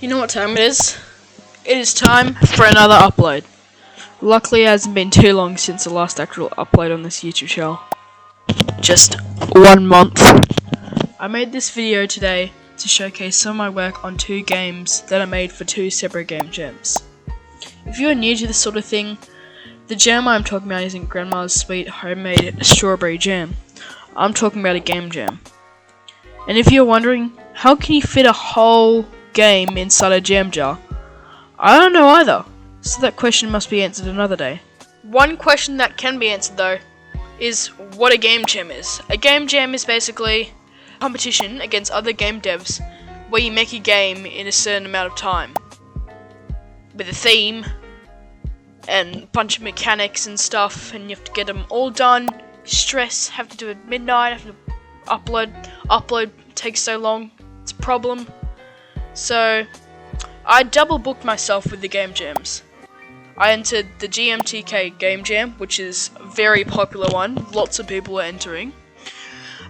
You know what time it is? It is time for another upload. Luckily it hasn't been too long since the last actual upload on this YouTube channel. Just 1 month. I made this video today to showcase some of my work on 2 games that I made for 2 separate game jams. If you are new to this sort of thing, the jam I'm talking about isn't Grandma's sweet homemade strawberry jam. I'm talking about a game jam. And if you're wondering, how can you fit a whole game inside a jam jar? I don't know either, so that question must be answered another day. One question that can be answered though is what a game jam is. A game jam is basically a competition against other game devs where you make a game in a certain amount of time with a theme and a bunch of mechanics and stuff, and you have to get them all done. Stress, have to do it at midnight, have to upload takes so long, it's a problem. So I double booked myself with the game jams. I entered the GMTK game jam, which is a very popular one, lots of people are entering,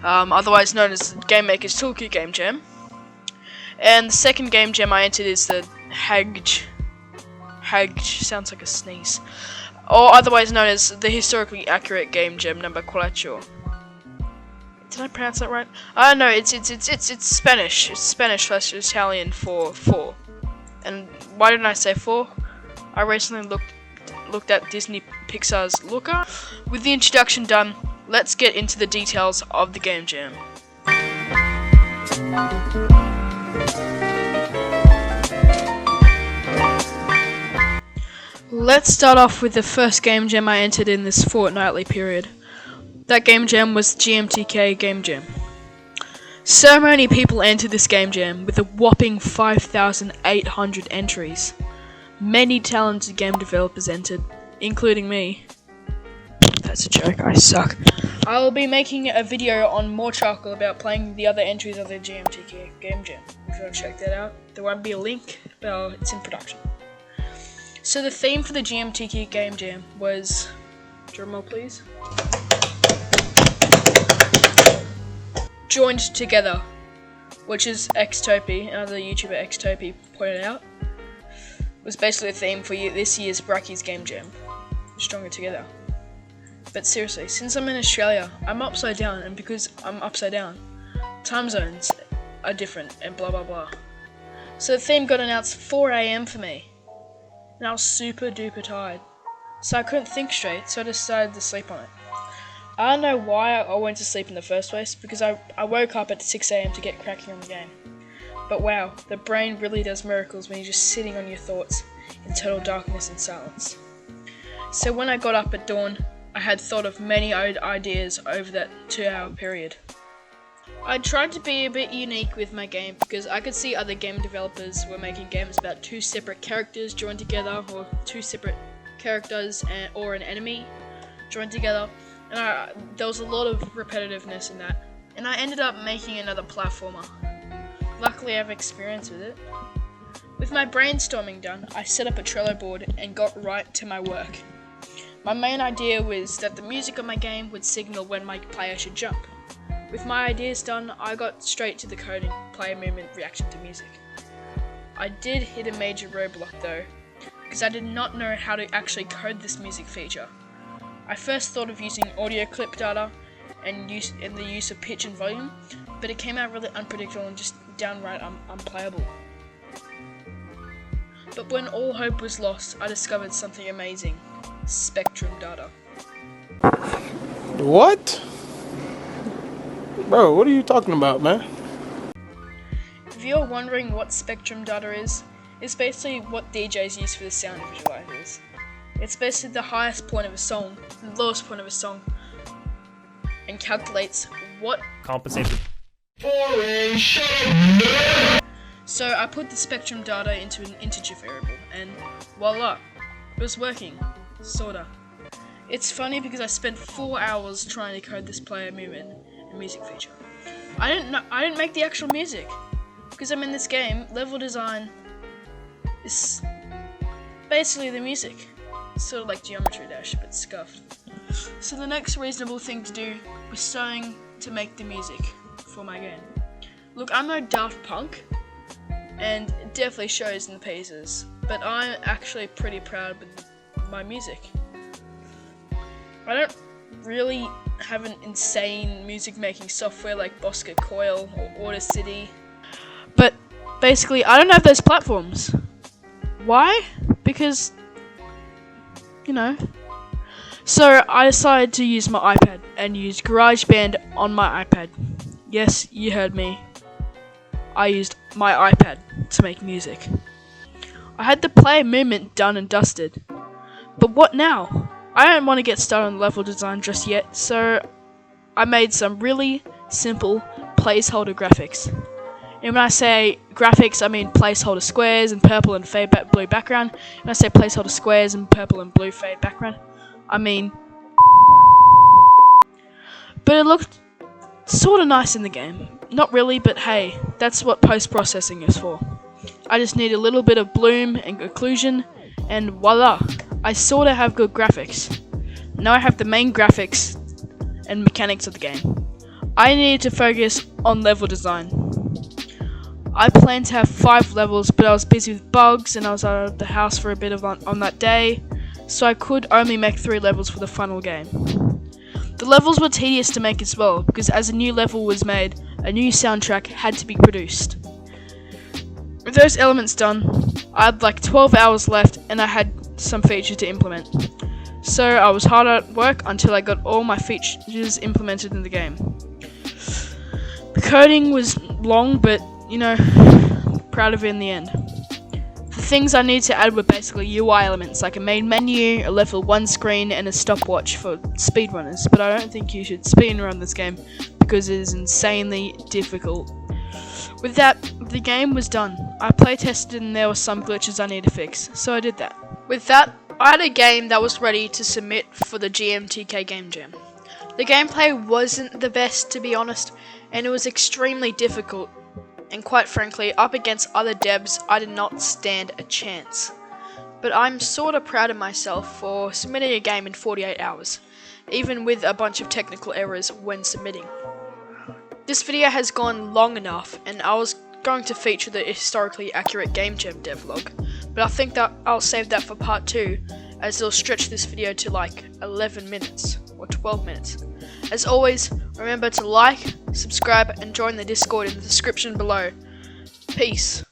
otherwise known as the Game Maker's Toolkit game jam. And the second game jam I entered is the Hag sounds like a sneeze, or otherwise known as the Historically Accurate game jam number 4. Did I pronounce that right? No, it's Spanish. It's Spanish / Italian for 4. And why didn't I say 4? I recently looked at Disney Pixar's Luca. With the introduction done, let's get into the details of the game jam. Let's start off with the first game jam I entered in this fortnightly period. That game jam was GMTK game jam. So many people entered this game jam with a whopping 5,800 entries. Many talented game developers entered, including me. That's a joke, I suck. I will be making a video on more Charcool about playing the other entries of the GMTK game jam. If you want to check that out, there won't be a link, but it's in production. So the theme for the GMTK game jam was, drumroll please, joined together, which is Xtopy, another YouTuber Xtopy pointed out, was basically a theme for this year's Bracky's game jam, stronger together. But seriously, since I'm in Australia, I'm upside down, and because I'm upside down, time zones are different and blah blah blah. So the theme got announced 4 AM for me, and I was super duper tired, so I couldn't think straight, so I decided to sleep on it. I don't know why I went to sleep in the first place, because I woke up at 6 AM to get cracking on the game. But wow, the brain really does miracles when you're just sitting on your thoughts in total darkness and silence. So when I got up at dawn, I had thought of many ideas over that 2-hour period. I tried to be a bit unique with my game because I could see other game developers were making games about 2 separate characters joined together, or 2 separate characters or an enemy joined together. And there was a lot of repetitiveness in that. And I ended up making another platformer. Luckily I have experience with it. With my brainstorming done, I set up a Trello board and got right to my work. My main idea was that the music of my game would signal when my player should jump. With my ideas done, I got straight to the coding, player movement, reaction to music. I did hit a major roadblock though, because I did not know how to actually code this music feature. I first thought of using audio clip data and the use of pitch and volume, but it came out really unpredictable and just downright unplayable. But when all hope was lost, I discovered something amazing: spectrum data. What? Bro, what are you talking about, man? If you're wondering what spectrum data is, it's basically what DJs use for the sound visualizers. It's basically the highest point of a song and the lowest point of a song, and calculates what compensated. So I put the spectrum data into an integer variable, and voila, it was working, sorta. It's funny because I spent 4 hours trying to code this player movement and music feature. I didn't make the actual music, because I'm in this game. Level design is basically the music. It's sort of like Geometry Dash, but scuffed. So the next reasonable thing to do was starting to make the music for my game. Look, I'm no Daft Punk, and it definitely shows in the pieces. But I'm actually pretty proud with my music. I don't really have an insane music making software like Bosca Coil or Audacity, but basically I don't have those platforms. Why? Because, you know. So I decided to use my iPad and use GarageBand on my iPad. Yes, you heard me. I used my iPad to make music. I had the player movement done and dusted. But what now? I don't want to get started on level design just yet, so I made some really simple placeholder graphics. And when I say graphics, I mean placeholder squares and purple and fade blue background. When I say placeholder squares and purple and blue fade background, I mean... But it looked sort of nice in the game. Not really, but hey, that's what post-processing is for. I just need a little bit of bloom and occlusion, and voila, I sort of have good graphics. Now I have the main graphics and mechanics of the game. I needed to focus on level design. I planned to have 5 levels, but I was busy with bugs and I was out of the house for a bit on that day, so I could only make 3 levels for the final game. The levels were tedious to make as well, because as a new level was made, a new soundtrack had to be produced. With those elements done, I had like 12 hours left and I had some features to implement. So I was hard at work until I got all my features implemented in the game. The coding was long, but you know, proud of it in the end. The things I needed to add were basically UI elements like a main menu, a level 1 screen, and a stopwatch for speedrunners, but I don't think you should speedrun this game because it is insanely difficult. With that, the game was done. I play tested and there were some glitches I need to fix, so I did that. With that, I had a game that was ready to submit for the GMTK Game Jam. The gameplay wasn't the best, to be honest, and it was extremely difficult, and quite frankly, up against other devs, I did not stand a chance. But I'm sorta proud of myself for submitting a game in 48 hours, even with a bunch of technical errors when submitting. This video has gone long enough, and I was going to feature the historically accurate Game Jam devlog, but I think that I'll save that for part 2, as it'll stretch this video to like 11 minutes, or 12 minutes. As always, remember to like, subscribe, and join the Discord in the description below. Peace.